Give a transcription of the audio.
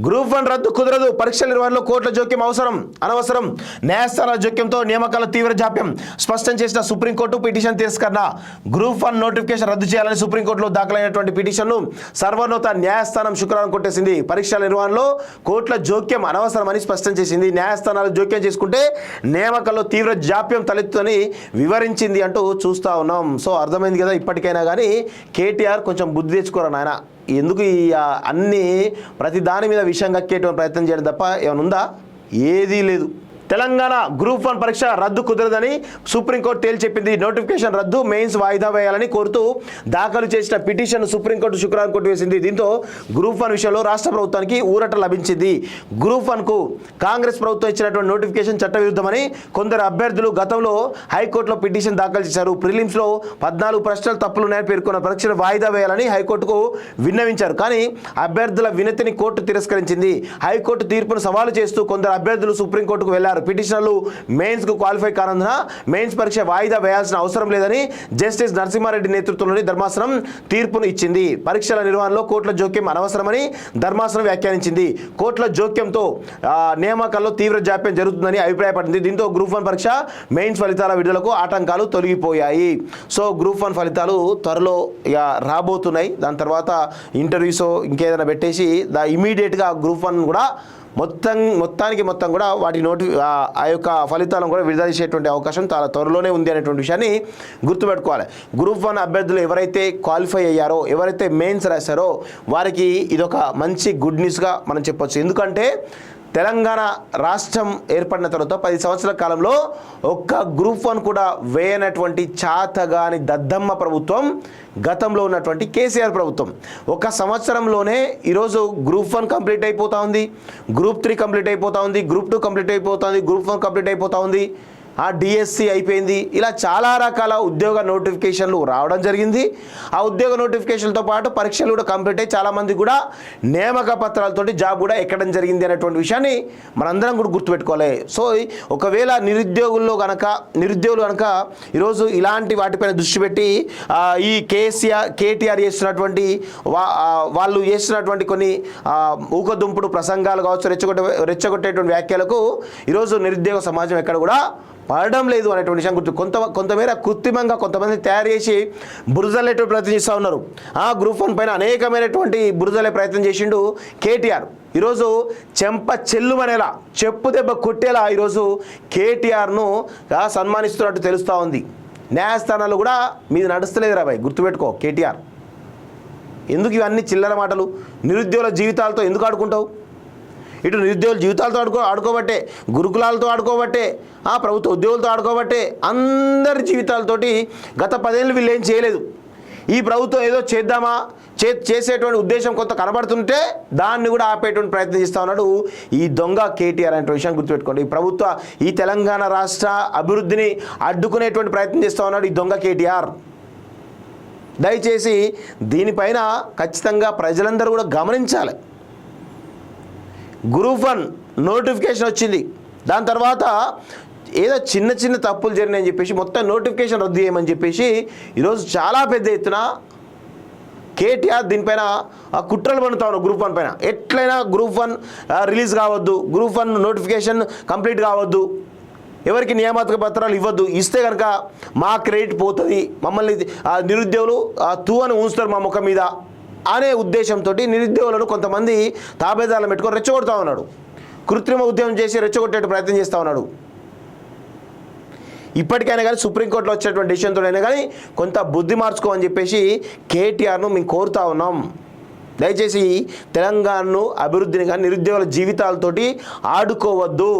Group 1 రద్దు కుదరదు, పరీక్షల నిర్వహణలో కోర్టుల జోక్యం అనవసరం, న్యాయస్థానాల జోక్యంతో నియామకాల తీవ్ర జాప్యం స్పష్టం చేసిన సుప్రీంకోర్టు పిటిషన్ తిరస్కరణ. గ్రూప్ 1 నోటిఫికేషన్ రద్దు చేయాలని సుప్రీంకోర్టులో దాఖలైనటువంటి పిటిషన్ను సర్వోన్నత న్యాయస్థానం శుక్రవారం కొట్టేసింది. పరీక్షల నిర్వహణలో కోర్టుల జోక్యం అనవసరమని స్పష్టం చేసింది. న్యాయస్థానాలు జోక్యం చేసుకుంటే నియామకాల్లో తీవ్ర జాప్యం తలెత్తుతుందని వివరించింది అంటూ చూస్తూ ఉన్నాం. సో అర్థమైంది కదా ఇప్పటికైనా కానీ కేటీఆర్ కొంచెం బుద్ధి తెచ్చుకోరా నాయన. ఎందుకు ఈ అన్నీ ప్రతి దాని మీద విషయం కక్కేటువంటి ప్రయత్నం చేయడం తప్ప ఏమైనా ఉందా? ఏదీ లేదు. తెలంగాణ గ్రూప్ 1 పరీక్ష రద్దు కుదరదని సుప్రీంకోర్టు తేల్చెప్పింది. నోటిఫికేషన్ రద్దు, మెయిన్స్ వాయిదా వేయాలని కోరుతూ దాఖలు చేసిన పిటిషన్ సుప్రీంకోర్టు శుక్రవారం కొట్టివేసింది. దీంతో గ్రూప్ 1 విషయంలో రాష్ట్ర ప్రభుత్వానికి ఊరట లభించింది. గ్రూప్ 1కు కాంగ్రెస్ ప్రభుత్వం ఇచ్చినటువంటి నోటిఫికేషన్ చట్టవిరుద్ధమని కొందరు అభ్యర్థులు గతంలో హైకోర్టులో పిటిషన్ దాఖలు చేశారు. ప్రిలిమ్స్లో 14 ప్రశ్నలు తప్పులున్నాయని పేర్కొన్న పరీక్షను వాయిదా వేయాలని హైకోర్టుకు విన్నవించారు. కానీ అభ్యర్థుల వినతిని కోర్టు తిరస్కరించింది. హైకోర్టు తీర్పును సవాలు చేస్తూ కొందరు అభ్యర్థులు సుప్రీంకోర్టుకు వెళ్లారు. పిటిషనర్లు మెయిన్స్ కు క్వాలిఫై కానందున మెయిన్స్ పరీక్ష వాయిదా వేయాల్సిన అవసరం లేదని జస్టిస్ నరసింహారెడ్డి నేతృత్వంలోని ధర్మాసనం తీర్పును ఇచ్చింది. పరీక్షల నిర్వహణలో కోర్టుల జోక్యం అనవసరమని ధర్మాసనం వ్యాఖ్యానించింది. కోర్టుల జోక్యంతో నియామకాల్లో తీవ్ర జాప్యం జరుగుతుందని అభిప్రాయపడింది. దీంతో గ్రూప్ 1 పరీక్ష మెయిన్స్ ఫలితాల విడుదలకు ఆటంకాలు తొలగిపోయాయి. సో గ్రూప్ 1 ఫలితాలు త్వరలో ఇక రాబోతున్నాయి. దాని తర్వాత ఇంటర్వ్యూస్ ఇంకేదైనా పెట్టేసి ఇమీడియట్గా గ్రూప్ 1 కూడా మొత్తానికి కూడా వాటి ఆ యొక్క ఫలితాలను కూడా విడుదల చేసేటువంటి అవకాశం చాలా త్వరలోనే ఉంది అనేటువంటి విషయాన్ని గుర్తుపెట్టుకోవాలి. గ్రూప్ 1 అభ్యర్థులు ఎవరైతే క్వాలిఫై అయ్యారో, ఎవరైతే మెయిన్స్ రాశారో వారికి ఇదొక మంచి గుడ్ న్యూస్గా మనం చెప్పొచ్చు. ఎందుకంటే తెలంగాణ రాష్ట్రం ఏర్పడిన తర్వాత 10 సంవత్సరాల కాలంలో ఒక్క గ్రూప్ 1 కూడా వేయనటువంటి చాతగాని దద్దమ్మ ప్రభుత్వం గతంలో ఉన్నటువంటి కేసీఆర్ ప్రభుత్వం. ఒక సంవత్సరంలోనే ఈరోజు గ్రూప్ 1 కంప్లీట్ అయిపోతూ ఉంది, గ్రూప్ 3 కంప్లీట్ అయిపోతూ ఉంది, గ్రూప్ 2 కంప్లీట్ అయిపోతుంది, గ్రూప్ 1 కంప్లీట్ అయిపోతూ ఉంది, డిఎస్సి అయిపోయింది. ఇలా చాలా రకాల ఉద్యోగ నోటిఫికేషన్లు రావడం జరిగింది. ఆ ఉద్యోగ నోటిఫికేషన్లతో పాటు పరీక్షలు కూడా కంప్లీట్ అయ్యి చాలామంది కూడా నియామక పత్రాలతోటి జాబ్ కూడా ఎక్కడం జరిగింది అనేటువంటి విషయాన్ని మనందరం కూడా గుర్తుపెట్టుకోవాలి. సో ఒకవేళ నిరుద్యోగులు కనుక ఈరోజు ఇలాంటి వాటిపైన దృష్టి పెట్టి ఈ కేటీఆర్ చేస్తున్నటువంటి వాళ్ళు చేస్తున్నటువంటి కొన్ని ఊకదుంపుడు ప్రసంగాలు కావచ్చు, రెచ్చగొట్టేటువంటి వ్యాఖ్యలకు ఈరోజు నిరుద్యోగ సమాజం ఎక్కడ కూడా పడడం లేదు అనేటువంటి విషయం గుర్తు. కొంతమేర కృత్రిమంగా కొంతమంది తయారు చేసి బురదలేట ప్రయత్నం చేస్తూ ఉన్నారు. గ్రూప్ 1 పైన అనేకమైనటువంటి బురదలే ప్రయత్నం చేసిండు కేటీఆర్. ఈరోజు చెంప చెల్లుమనేలా, చెప్పు దెబ్బ కొట్టేలా ఈరోజు కేటీఆర్ను సన్మానిస్తున్నట్టు తెలుస్తూ ఉంది. న్యాయస్థానాలు కూడా మీద నడుస్తలేదు రాబాయ్, గుర్తుపెట్టుకో కేటీఆర్. ఎందుకు ఇవన్నీ చిల్లర మాటలు? నిరుద్యోగుల జీవితాలతో ఎందుకు ఆడుకుంటావు? ఇటు నిరుద్యోగుల జీవితాలతో ఆడుకోబట్టే, గురుకులాలతో ఆడుకోబట్టే, ప్రభుత్వ ఉద్యోగులతో ఆడుకోబట్టే అందరి జీవితాలతోటి గత 10 ఏళ్ళు వీళ్ళు ఏం చేయలేదు. ఈ ప్రభుత్వం ఏదో చేసేటువంటి ఉద్దేశం కొంత కనబడుతుంటే దాన్ని కూడా ఆపేటువంటి ప్రయత్నం చేస్తూ ఉన్నాడు ఈ దొంగ కేటీఆర్ అనే విషయం గుర్తుపెట్టుకోండి. ఈ తెలంగాణ రాష్ట్ర అభివృద్ధిని అడ్డుకునేటువంటి ప్రయత్నం చేస్తూ ఉన్నాడు ఈ దొంగ కేటీఆర్. దయచేసి దీనిపైన ఖచ్చితంగా ప్రజలందరూ కూడా గమనించాలి. గ్రూప్ 1 నోటిఫికేషన్ వచ్చింది, దాని తర్వాత ఏదో చిన్న తప్పులు జరిగినాయని చెప్పేసి మొత్తం నోటిఫికేషన్ రద్దు చేయమని చెప్పేసి ఈరోజు చాలా పెద్ద ఎత్తున కేటీఆర్ దీనిపైన కుట్రలు పన్నుతా ఉన్నారు. గ్రూప్ 1 పైన ఎట్లయినా గ్రూప్ 1 రిలీజ్ కావద్దు, గ్రూప్ 1 నోటిఫికేషన్ కంప్లీట్ కావద్దు, ఎవరికి నియామక పత్రాలు ఇవ్వద్దు, ఇస్తే కనుక మా క్రెడిట్ పోతుంది, మమ్మల్ని నిరుద్యోగులు అని ఉంచుతారు మా ముఖం మీద అనే ఉద్దేశంతో నిరుద్యోగులను కొంతమంది తాబేదాలను పెట్టుకొని రెచ్చగొడతా ఉన్నాడు. కృత్రిమ ఉద్యమం చేసి రెచ్చగొట్టే ప్రయత్నం చేస్తూ ఉన్నాడు. ఇప్పటికైనా కానీ సుప్రీంకోర్టులో వచ్చేటువంటి డిసిషన్తో అయినా కానీ కొంత బుద్ధి మార్చుకోమని చెప్పేసి కేటీఆర్ను మేము కోరుతా ఉన్నాం. దయచేసి తెలంగాణను అభివృద్ధిని కానీ నిరుద్యోగుల జీవితాలతోటి ఆడుకోవద్దు.